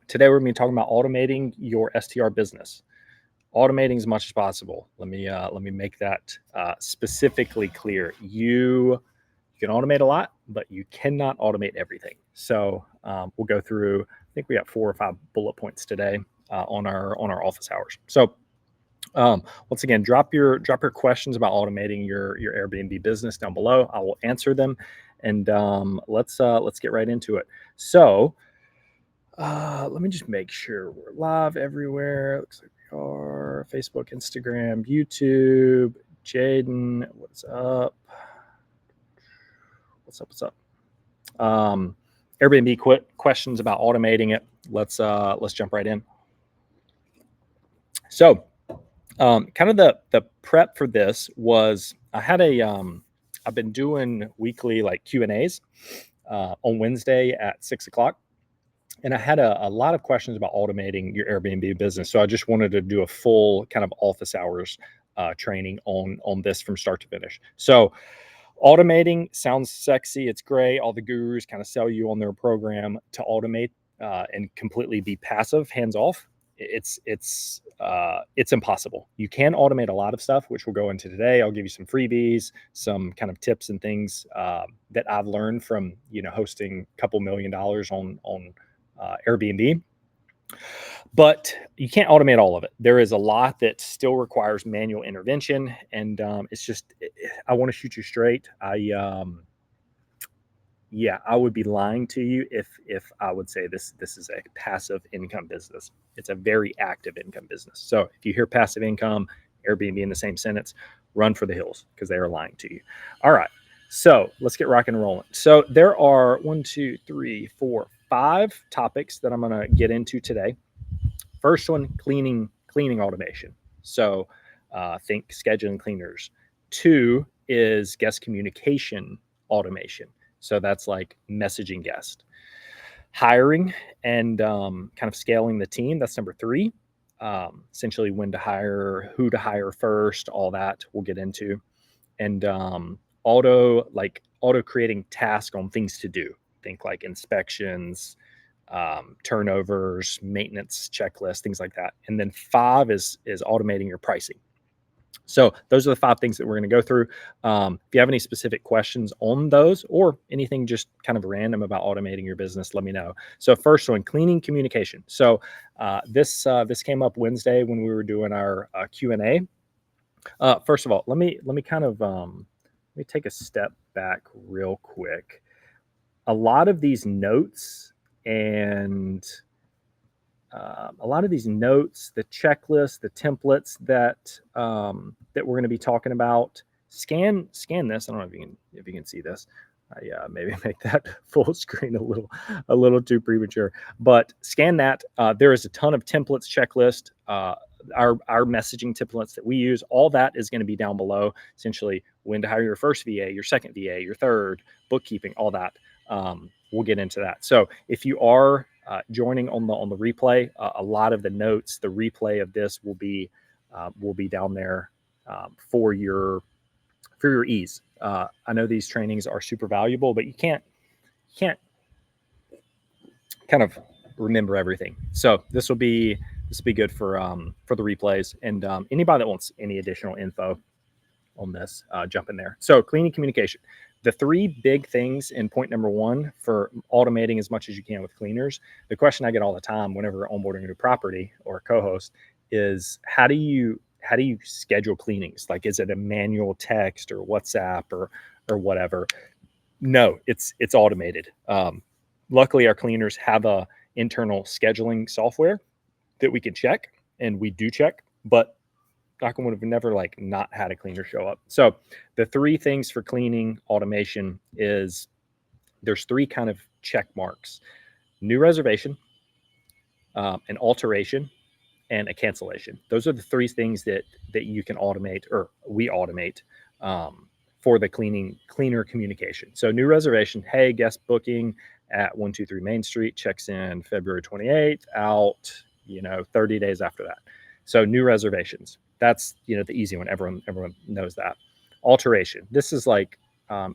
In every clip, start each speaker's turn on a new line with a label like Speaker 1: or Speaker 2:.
Speaker 1: Today we're going to be talking about automating your STR business. Automating as much as possible. Let me make that specifically clear. You can automate a lot, but you cannot automate everything. So we'll go through. I think we got 4 or 5 bullet points today on our office hours. So once again, drop your questions about automating your Airbnb business down below. I will answer them, and let's get right into it. So let me just make sure we're live everywhere. Looks like we are. Facebook, Instagram, YouTube. Jaden, what's up? What's up? Airbnb questions about automating it. Let's jump right in. So kind of the prep for this was I had I've been doing weekly like Q&As on Wednesday at 6:00. And I had a lot of questions about automating your Airbnb business. So I just wanted to do a full kind of office hours training on this from start to finish. So automating sounds sexy. It's great. All the gurus kind of sell you on their program to automate and completely be passive, hands off. It's impossible. You can automate a lot of stuff, which we'll go into today. I'll give you some freebies, some kind of tips and things that I've learned from hosting a couple $1 million on Airbnb, but you can't automate all of it. There is a lot that still requires manual intervention, and it's just I want to shoot you straight. I would be lying to you if I would say this is a passive income business. It's a very active income business. So if you hear passive income, Airbnb in the same sentence, run for the hills because they are lying to you. All right. So let's get rocking and rolling. So there are 5 topics that I'm going to get into today. First one, cleaning automation. So think scheduling cleaners. 2 is guest communication automation. So that's like messaging guest. Hiring and kind of scaling the team. That's number 3. Essentially when to hire, who to hire first, all that we'll get into. And auto creating tasks on things to do. Think like inspections, turnovers, maintenance checklists, things like that. And then 5 is automating your pricing. So those are the 5 things that we're going to go through. If you have any specific questions on those or anything just kind of random about automating your business, let me know. So first one, cleaning communication. So this came up Wednesday when we were doing our Q&A. First of all, let me kind of let me take a step back real quick. A lot of these notes and the checklist, the templates that we're going to be talking about, scan this. I don't know if you can see this. Maybe make that full screen a little too premature, but scan that. There is a ton of templates, checklist, our messaging templates that we use. All that is going to be down below. Essentially, when to hire your first VA, your second VA, your third, bookkeeping, all that. We'll get into that. So if you are joining on the replay, a lot of the notes, the replay of this will be down there for your ease. I know these trainings are super valuable, but you can't kind of remember everything. So this will be good for the replays, and anybody that wants any additional info on this, jump in there. So cleaning communication. The 3 big things in point number 1 for automating as much as you can with cleaners. The question I get all the time whenever onboarding a new property or a co-host is how do you schedule cleanings? Like, is it a manual text or WhatsApp or whatever? No, it's automated. Luckily, our cleaners have a internal scheduling software that we can check, and we do check, but knock on wood, have never not had a cleaner show up. So the 3 things for cleaning automation is there's 3 kind of check marks: new reservation, an alteration, and a cancellation. Those are the 3 things that you can automate, or we automate for the cleaner communication. So new reservation, hey, guest booking at 123 Main Street, checks in February 28th, out 30 days after that. So new reservations. That's the easy one. Everyone knows that. Alteration. This is like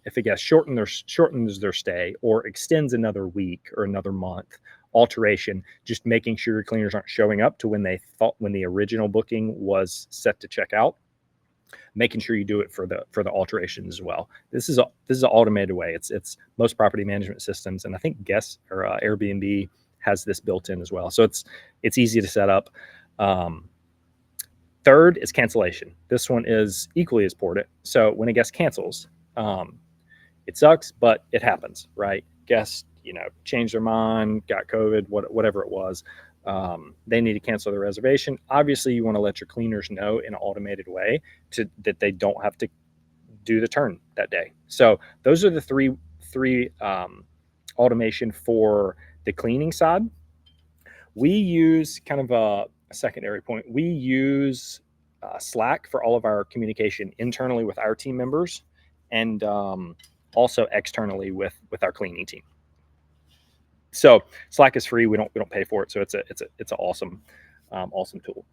Speaker 1: if a guest shortens their stay or extends another week or another month alteration, just making sure your cleaners aren't showing up to when the original booking was set to check out, making sure you do it for the alterations as well. This is an automated way. It's most property management systems, and I think Guest or Airbnb has this built in as well. So it's easy to set up. Third is cancellation. This one is equally as important. So when a guest cancels, it sucks, but it happens, right? Guests, changed their mind, got COVID, whatever it was. They need to cancel their reservation. Obviously, you want to let your cleaners know in an automated way that they don't have to do the turn that day. So those are the three automation for the cleaning side. We use kind of a secondary point. We use Slack for all of our communication internally with our team members, and also externally with our cleaning team. So Slack is free. We don't pay for it. So it's an awesome tool.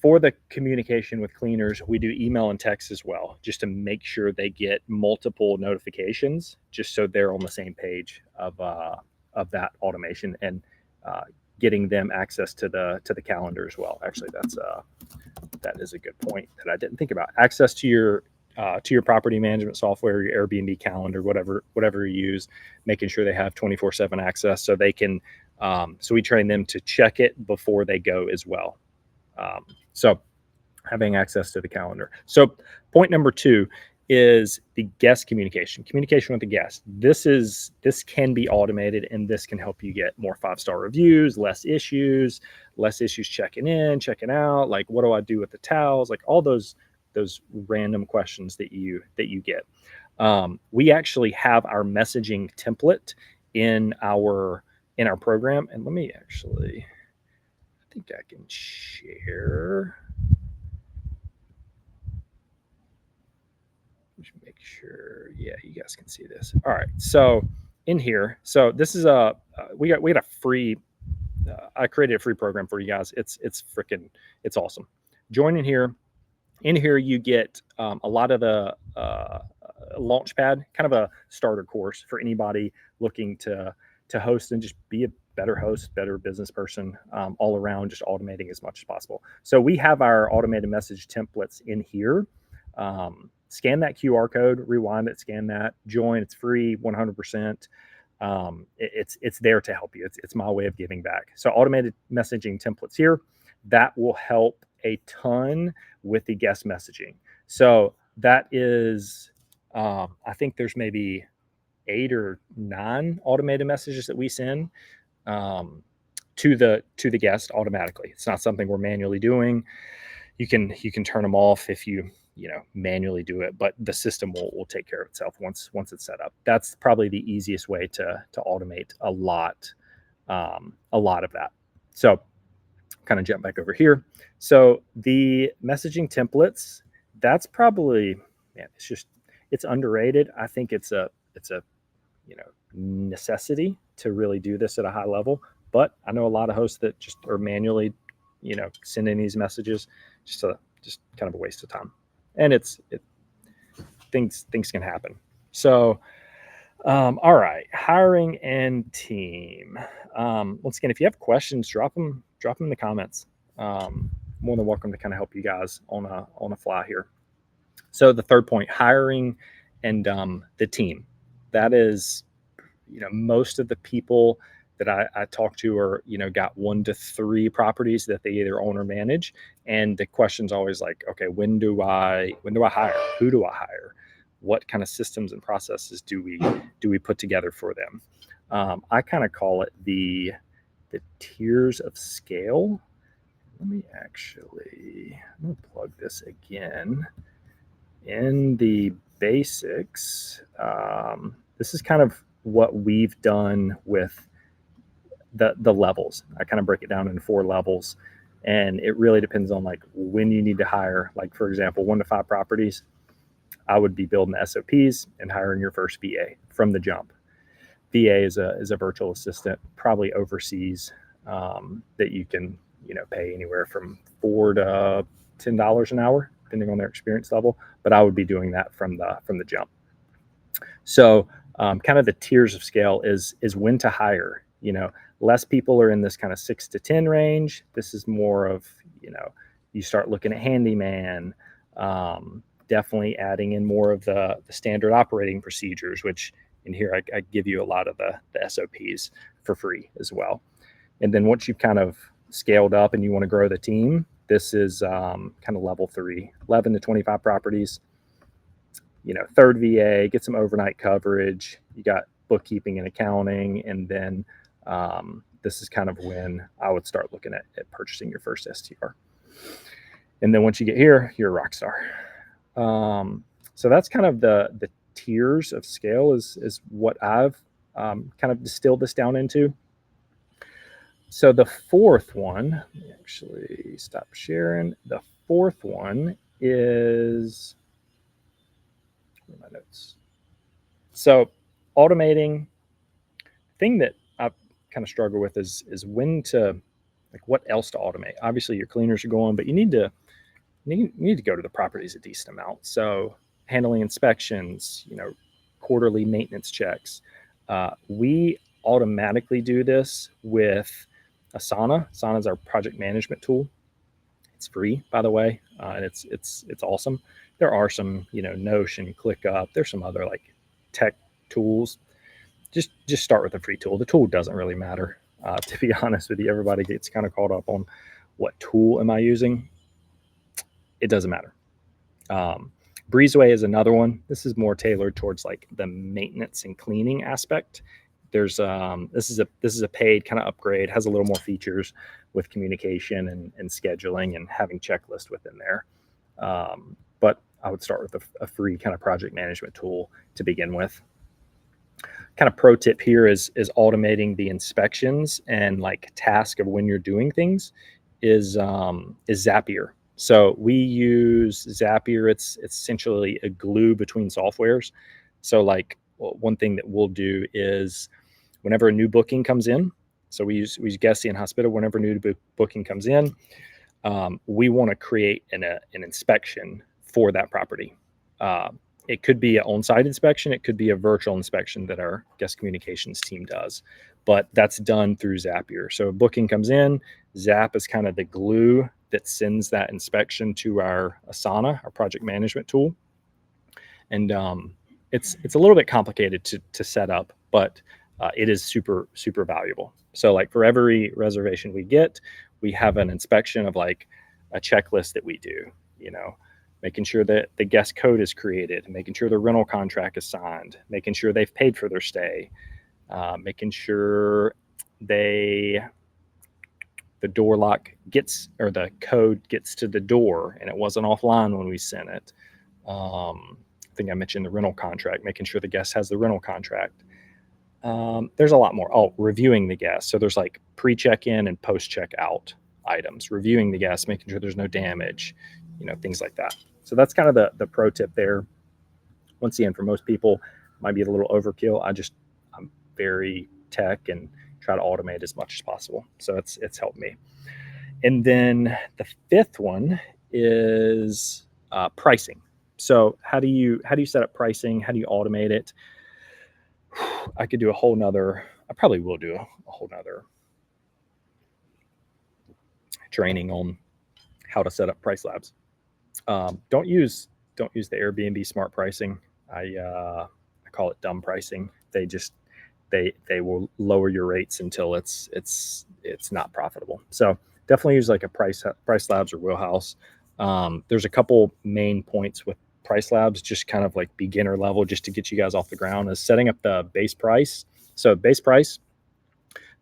Speaker 1: For the communication with cleaners, we do email and text as well, just to make sure they get multiple notifications, just so they're on the same page of that automation, and getting them access to the calendar as well. Actually, that is a good point that I didn't think about. Access to your property management software, your Airbnb calendar, whatever you use, making sure they have 24/7 access, so they can. So we train them to check it before they go as well. So having access to the calendar. So point number 2 is the guest communication with the guest. This can be automated, and this can help you get more 5-star reviews, less issues checking in, checking out. Like, what do I do with the towels? Like all those random questions that you get. We actually have our messaging template in our program, and let me actually. I think I can share. Just make sure. Yeah, you guys can see this. All right. So in here, so this is we got a free. I created a free program for you guys. It's awesome. Join in here. In here, you get a lot of the Launchpad, kind of a starter course for anybody looking to host and just be a better host, better business person, all around, just automating as much as possible. So we have our automated message templates in here. Scan that QR code, rewind it, scan that, join. It's free, 100%. It's there to help you. It's my way of giving back. So automated messaging templates here, that will help a ton with the guest messaging. So that is, I think there's maybe 8 or 9 automated messages that we send to the guest automatically. It's not something we're manually doing. You can turn them off if you manually do it, but the system will take care of itself once it's set up. That's probably the easiest way to automate a lot of that. So kind of jump back over here. So the messaging templates, that's probably, man, it's underrated. I think it's a necessity to really do this at a high level. But I know a lot of hosts that just are manually, sending these messages, just kind of a waste of time. And things can happen. So, all right, hiring and team. Once again, if you have questions, drop them in the comments. More than welcome to kind of help you guys on a fly here. So the third point, hiring and the team. That is, most of the people that I talk to are, got 1 to 3 properties that they either own or manage. And the question's always like, okay, when do I hire? Who do I hire? What kind of systems and processes do we put together for them? I kind of call it the tiers of scale. Let me actually, I'm gonna plug this again. In the basics, this is kind of what we've done with the levels. I kind of break it down into 4 levels, and it really depends on like when you need to hire. Like, for example, 1 to 5 properties, I would be building the SOPs and hiring your first VA from the jump. VA is a virtual assistant, probably overseas, that you can pay anywhere from $4 to $10 an hour, depending on their experience level. But I would be doing that from the jump. So kind of the tiers of scale is when to hire. Less people are in this kind of 6 to 10 range. This is more of, you start looking at handyman, definitely adding in more of the standard operating procedures, which in here I give you a lot of the SOPs for free as well. And then once you've kind of scaled up and you want to grow the team, this is kind of level 3, 11 to 25 properties. Third VA, get some overnight coverage. You got bookkeeping and accounting, and then this is kind of when I would start looking at purchasing your first STR. And then once you get here, you're a rock star. So that's kind of the tiers of scale is what I've kind of distilled this down into. So the fourth one, let me actually stop sharing. The fourth one is, where are my notes? So automating, thing that I kind of struggle with is when to, like, what else to automate. Obviously your cleaners are going, but you need to go to the properties a decent amount. So handling inspections, quarterly maintenance checks. We automatically do this with Asana. Asana is our project management tool. It's free, by the way, and it's awesome. There are some, Notion, ClickUp. There's some other like tech tools. Just start with a free tool. The tool doesn't really matter, to be honest with you. Everybody gets kind of caught up on what tool am I using. It doesn't matter. Breezeway is another one. This is more tailored towards like the maintenance and cleaning aspect. There's this is a paid kind of upgrade, has a little more features with communication and scheduling and having checklists within there. But I would start with a free kind of project management tool to begin with. Kind of pro tip here is automating the inspections and like task of when you're doing things is Zapier. So we use Zapier. It's essentially a glue between softwares. So like one thing that we'll do is whenever a new booking comes in, so we use Guesty and Hospital. Whenever a new booking comes in, we want to create an inspection for that property. It could be an on-site inspection. It could be a virtual inspection that our guest communications team does, but that's done through Zapier. So a booking comes in, Zap is kind of the glue that sends that inspection to our Asana, our project management tool. And it's a little bit complicated to set up, but it is super, super valuable. So like for every reservation we get, we have an inspection of like a checklist that we do, making sure that the guest code is created, making sure the rental contract is signed, making sure they've paid for their stay, making sure the door lock gets, or the code gets to the door and it wasn't offline when we sent it. I think I mentioned the rental contract, making sure the guest has the rental contract. There's a lot more. Oh, reviewing the guest. So there's like pre-check-in and post-check-out items, reviewing the guest, making sure there's no damage, things like that. So that's kind of the pro tip there. Once again, for most people, might be a little overkill. I'm very tech and try to automate as much as possible. So it's helped me. And then the fifth one is pricing. So how do you set up pricing? How do you automate it? I could do I probably will do a whole nother training on how to set up price labs. Don't use the Airbnb smart pricing. I call it dumb pricing. They will lower your rates until it's not profitable. So definitely use like a price labs or wheelhouse. There's a couple main points with price labs, just kind of like beginner level, just to get you guys off the ground, is setting up the base price. So base price,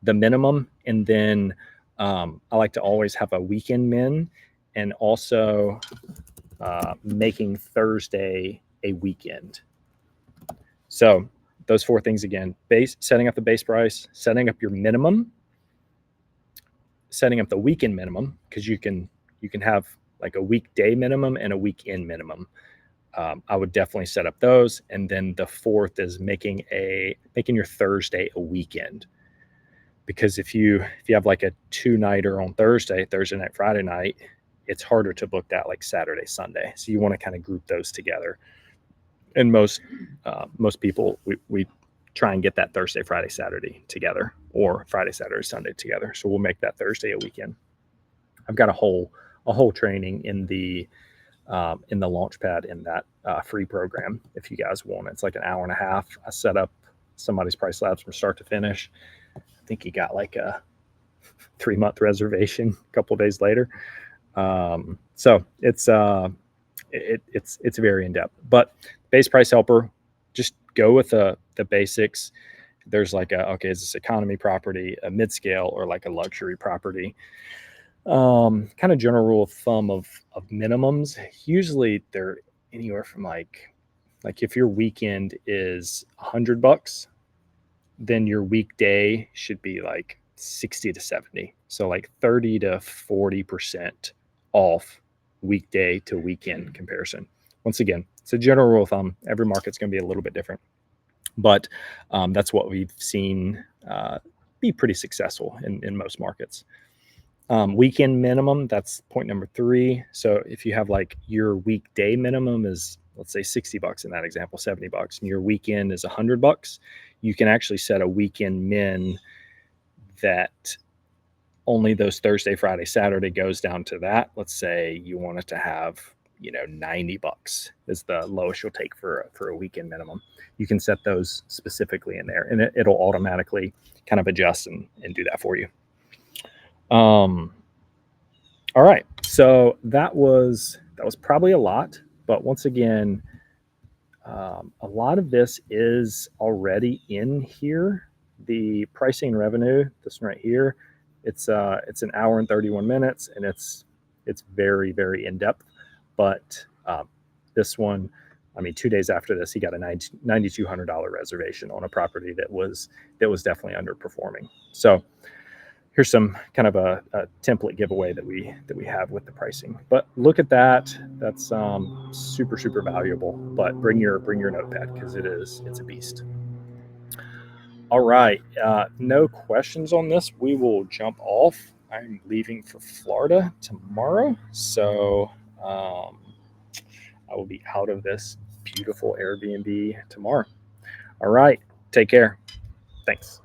Speaker 1: the minimum, and then I like to always have a weekend min, and also making Thursday a weekend. So those four things again: setting up the base price, setting up your minimum, setting up the weekend minimum, because you can have like a weekday minimum and a weekend minimum. I would definitely set up those. And then the fourth is making your Thursday a weekend. Because if you have like a 2-nighter on Thursday night, Friday night, it's harder to book that like Saturday, Sunday. So you want to kind of group those together. And most people, we try and get that Thursday, Friday, Saturday together, or Friday, Saturday, Sunday together. So we'll make that Thursday a weekend. I've got a whole training in the Launchpad in that free program if you guys want. It's like an hour and a half. I set up somebody's Price Labs from start to finish. I think he got like a 3-month reservation a couple of days later. So it's very in depth. But base price helper, just go with the basics. There's like okay, is this economy property, a mid scale, or like a luxury property? Kind of general rule of thumb of minimums. Usually they're anywhere from like if your weekend is $100, then your weekday should be like 60 to 70. So like 30 to 40% off weekday to weekend comparison. Once again, it's a general rule of thumb. Every market's going to be a little bit different, but that's what we've seen be pretty successful in most markets. Weekend minimum, that's point number 3. So if you have like your weekday minimum is, let's say $60 in that example, $70, and your weekend is $100, you can actually set a weekend min that only those Thursday, Friday, Saturday goes down to that. Let's say you want it to have, $90 is the lowest you'll take for a weekend minimum. You can set those specifically in there, and it'll automatically kind of adjust and do that for you. All right. So that was probably a lot, but once again, a lot of this is already in here. The pricing and revenue, this one right here, it's an hour and 31 minutes, and it's very, very in depth. But this one, 2 days after this, he got a $9,200 reservation on a property that was definitely underperforming. So here's some kind of a template giveaway that we have with the pricing. But look at that. That's super, super valuable. But bring your notepad, because it's a beast. All right. No questions on this. We will jump off. I'm leaving for Florida tomorrow, so I will be out of this beautiful Airbnb tomorrow. All right. Take care. Thanks.